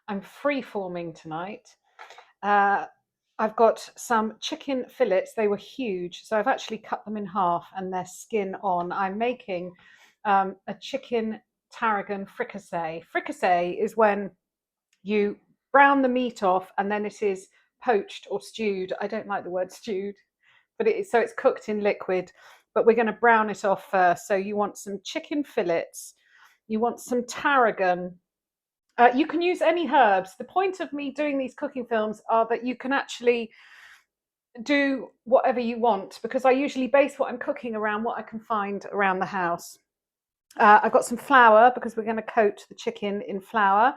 I'm free-forming tonight. I've got some chicken fillets. They were huge, so I've actually cut them in half and their skin on. I'm making a chicken tarragon fricassee. Fricassee is when you brown the meat off and then it is poached or stewed. I don't like the word stewed, but so it's cooked in liquid, but we're going to brown it off first. So you want some chicken fillets, you want some tarragon. You can use any herbs. The point of me doing these cooking films are that you can actually do whatever you want, because I usually base what I'm cooking around what I can find around the house. I've got some flour because we're going to coat the chicken in flour,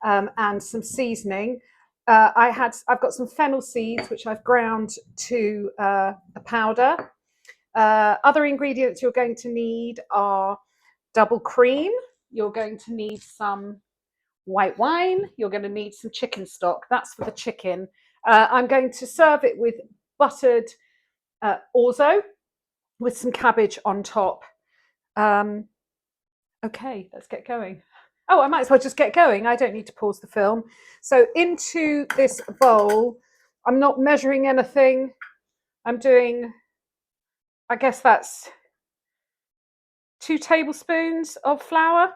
and some seasoning. I've got some fennel seeds which I've ground to a powder. Other ingredients you're going to need are double cream. You're going to need some white wine. You're going to need some chicken stock. That's for the chicken. I'm going to serve it with buttered orzo with some cabbage on top. Okay, let's get going. Oh, I might as well just get going. I don't need to pause the film. So into this bowl, I'm not measuring anything. I'm doing, I guess that's 2 tablespoons of flour.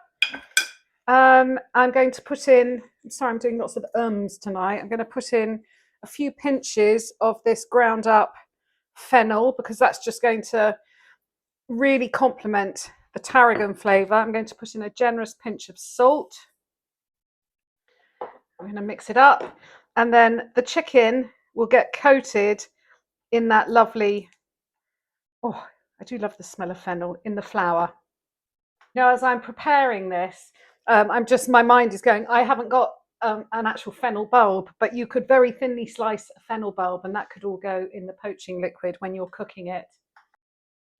I'm going to put in, I'm sorry, I'm doing lots of tonight. I'm going to put in a few pinches of this ground up fennel, because that's just going to really complement the tarragon flavour. I'm going to put in a generous pinch of salt. I'm going to mix it up, and then the chicken will get coated in that lovely, oh, I do love the smell of fennel, in the flour. Now, as I'm preparing this, my mind is going, I haven't got an actual fennel bulb, but you could very thinly slice a fennel bulb and that could all go in the poaching liquid when you're cooking it.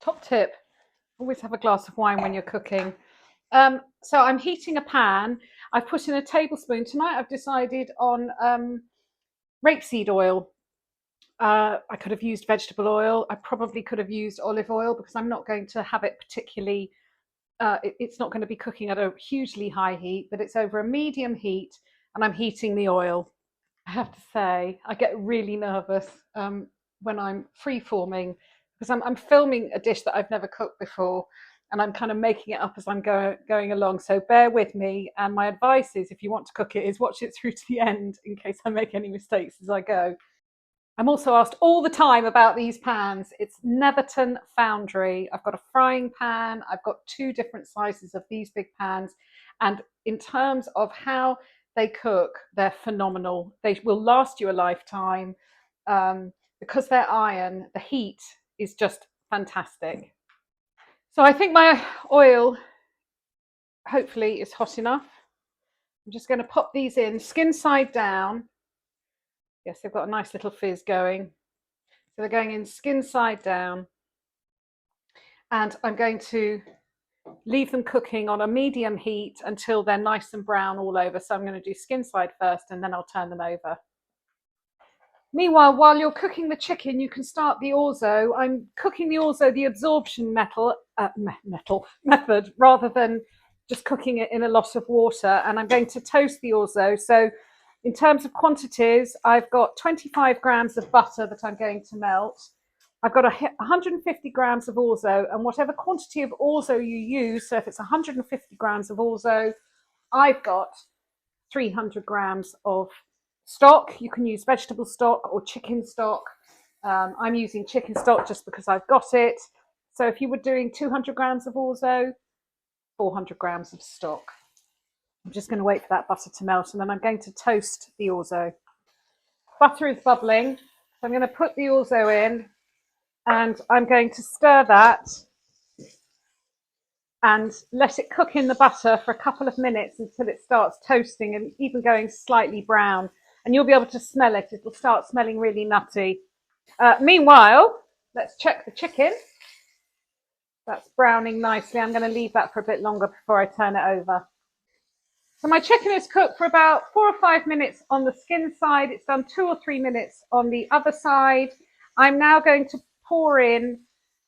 Top tip, always have a glass of wine when you're cooking. So I'm heating a pan. I've put in a tablespoon. Tonight I've decided on rapeseed oil. I could have used vegetable oil. I probably could have used olive oil, because I'm not going to have it particularly, it's not going to be cooking at a hugely high heat, but it's over a medium heat, and I'm heating the oil. I have to say, I get really nervous when I'm free-forming, because I'm filming a dish that I've never cooked before, and I'm kind of making it up as I'm going along. So bear with me. And my advice is, if you want to cook it, is watch it through to the end in case I make any mistakes as I go. I'm also asked all the time about these pans. It's Netherton Foundry. I've got a frying pan. I've got 2 different sizes of these big pans. And in terms of how they cook, they're phenomenal. They will last you a lifetime. Because they're iron, the heat is just fantastic. So I think my oil hopefully is hot enough. I'm just going to pop these in skin side down. Yes, they've got a nice little fizz going. So they're going in skin side down. And I'm going to leave them cooking on a medium heat until they're nice and brown all over. So I'm going to do skin side first, and then I'll turn them over. Meanwhile, while you're cooking the chicken, you can start the orzo. I'm cooking the orzo the absorption method, rather than just cooking it in a lot of water. And I'm going to toast the orzo. So in terms of quantities, I've got 25 grams of butter that I'm going to melt. I've got 150 grams of orzo, and whatever quantity of orzo you use, so if it's 150 grams of orzo, I've got 300 grams of stock. You can use vegetable stock or chicken stock. I'm using chicken stock just because I've got it. So if you were doing 200 grams of orzo, 400 grams of stock. I'm just going to wait for that butter to melt, and then I'm going to toast the orzo. Butter is bubbling, so I'm going to put the orzo in, and I'm going to stir that and let it cook in the butter for a couple of minutes until it starts toasting and even going slightly brown. And you'll be able to smell it. It'll start smelling really nutty. Meanwhile, let's check the chicken. That's browning nicely. I'm going to leave that for a bit longer before I turn it over. So my chicken is cooked for about 4 or 5 minutes on the skin side. It's done 2 or 3 minutes on the other side. I'm now going to pour in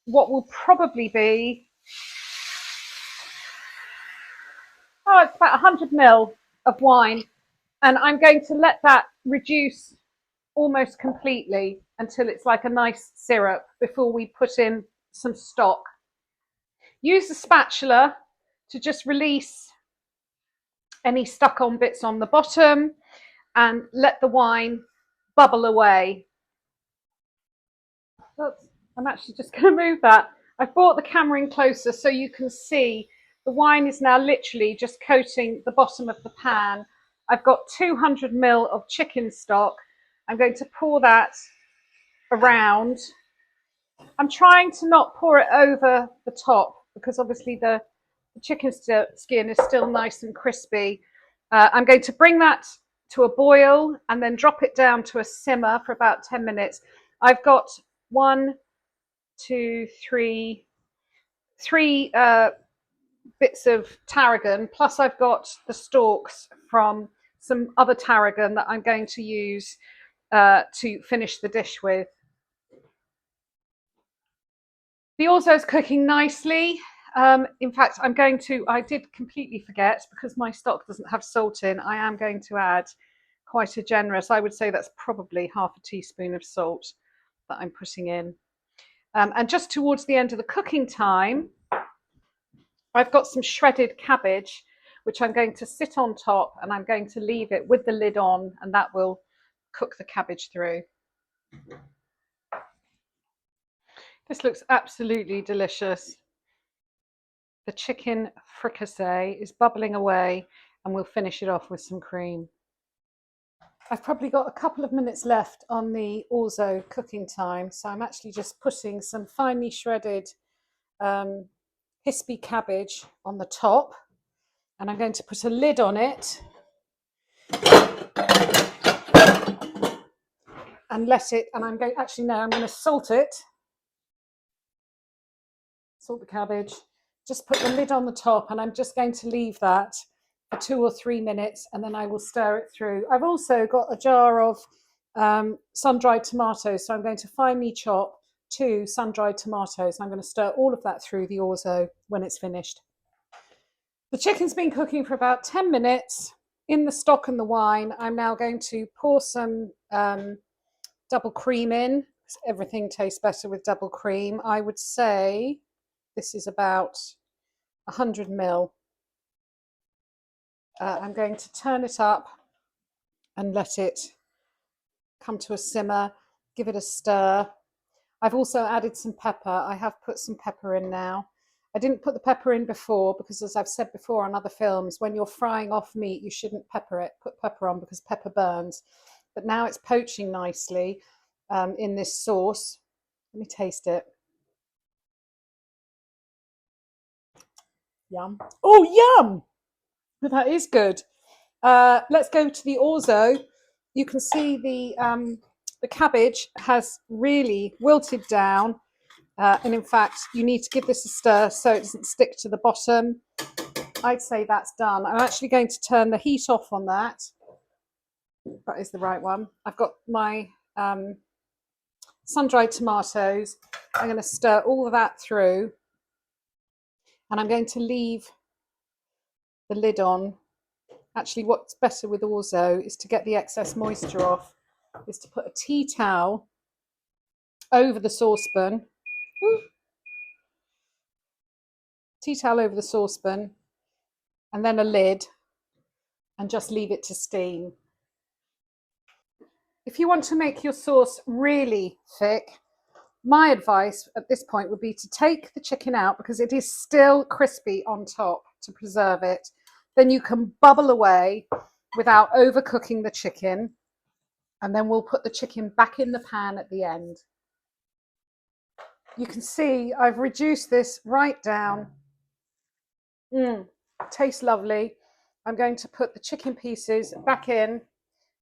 what will probably be, it's about 100 ml of wine. And I'm going to let that reduce almost completely until it's like a nice syrup before we put in some stock. Use the spatula to just release any stuck on bits on the bottom and let the wine bubble away. I'm actually just going to move that. I've brought the camera in closer so you can see the wine is now literally just coating the bottom of the pan. I've got 200 ml of chicken stock. I'm going to pour that around. I'm trying to not pour it over the top because obviously the chicken skin is still nice and crispy. I'm going to bring that to a boil and then drop it down to a simmer for about 10 minutes. I've got three bits of tarragon, plus I've got the stalks from some other tarragon that I'm going to use to finish the dish with. The orzo is cooking nicely. In fact, I did completely forget because my stock doesn't have salt in. I am going to add quite a generous, I would say that's probably half a teaspoon of salt that I'm putting in. And just towards the end of the cooking time, I've got some shredded cabbage, which I'm going to sit on top and I'm going to leave it with the lid on, and that will cook the cabbage through. This looks absolutely delicious. The chicken fricassee is bubbling away and we'll finish it off with some cream. I've probably got a couple of minutes left on the orzo cooking time, so I'm actually just putting some finely shredded hispy cabbage on the top, and I'm going to put a lid on it and let it, and I'm going to salt it, salt the cabbage, just put the lid on the top, and I'm just going to leave that for 2 or 3 minutes and then I will stir it through. I've also got a jar of sun-dried tomatoes, so I'm going to finely chop 2 sun-dried tomatoes. I'm going to stir all of that through the orzo when it's finished. The chicken's been cooking for about 10 minutes in the stock and the wine. I'm now going to pour some double cream in. Everything tastes better with double cream. I would say this is about 100 ml. I'm going to turn it up and let it come to a simmer, give it a stir. I've also added some pepper. I have put some pepper in now. I didn't put the pepper in before because, as I've said before on other films, when you're frying off meat, you shouldn't pepper it. Put pepper on because pepper burns. But now it's poaching nicely in this sauce. Let me taste it. Yum. Oh, yum! That is good. Let's go to the orzo. You can see the cabbage has really wilted down. And in fact, you need to give this a stir so it doesn't stick to the bottom. I'd say that's done. I'm actually going to turn the heat off on that. That is the right one. I've got my sun-dried tomatoes. I'm going to stir all of that through. And I'm going to leave the lid on. Actually, what's better with orzo is to get the excess moisture off, is to put a tea towel over the saucepan. Tea towel over the saucepan, and then a lid, and just leave it to steam. If you want to make your sauce really thick, my advice at this point would be to take the chicken out because it is still crispy on top to preserve it. Then you can bubble away without overcooking the chicken, and then we'll put the chicken back in the pan at the end. You can see I've reduced this right down. Tastes lovely. I'm going to put the chicken pieces back in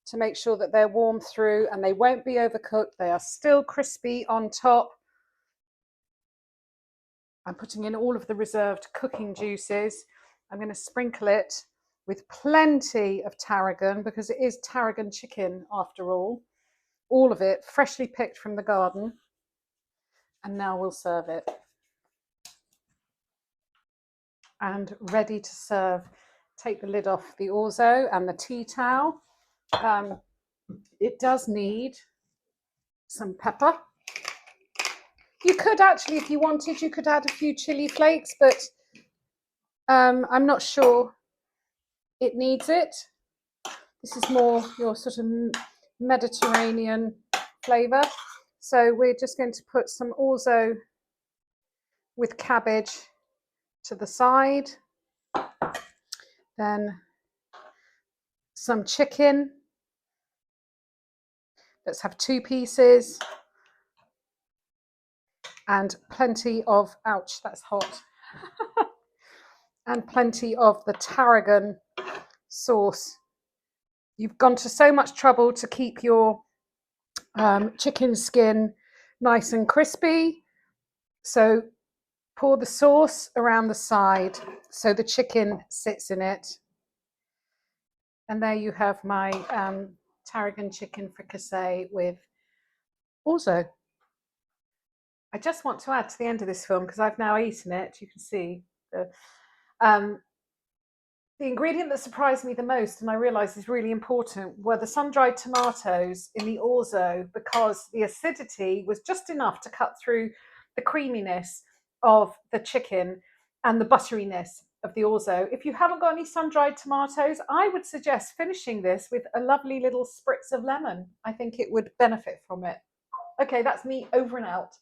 to make sure that they're warm through and they won't be overcooked. They are still crispy on top. I'm putting in all of the reserved cooking juices. I'm going to sprinkle it with plenty of tarragon because it is tarragon chicken after all. All of it freshly picked from the garden. And now we'll serve it. And ready to serve. Take the lid off the orzo and the tea towel. It does need some pepper. You could actually, if you wanted, you could add a few chili flakes, but I'm not sure it needs it. This is more your sort of Mediterranean flavour. So we're just going to put some orzo with cabbage to the side. Then some chicken. Let's have 2 pieces. And plenty of, ouch, that's hot. And plenty of the tarragon sauce. You've gone to so much trouble to keep your chicken skin nice and crispy. So pour the sauce around the side so the chicken sits in it. And there you have my tarragon chicken fricassee with orzo. I just want to add to the end of this film, because I've now eaten it, you can see the ingredient that surprised me the most, and I realised is really important, were the sun-dried tomatoes in the orzo, because the acidity was just enough to cut through the creaminess of the chicken and the butteriness of the orzo. If you haven't got any sun-dried tomatoes, I would suggest finishing this with a lovely little spritz of lemon. I think it would benefit from it. Okay, that's me over and out.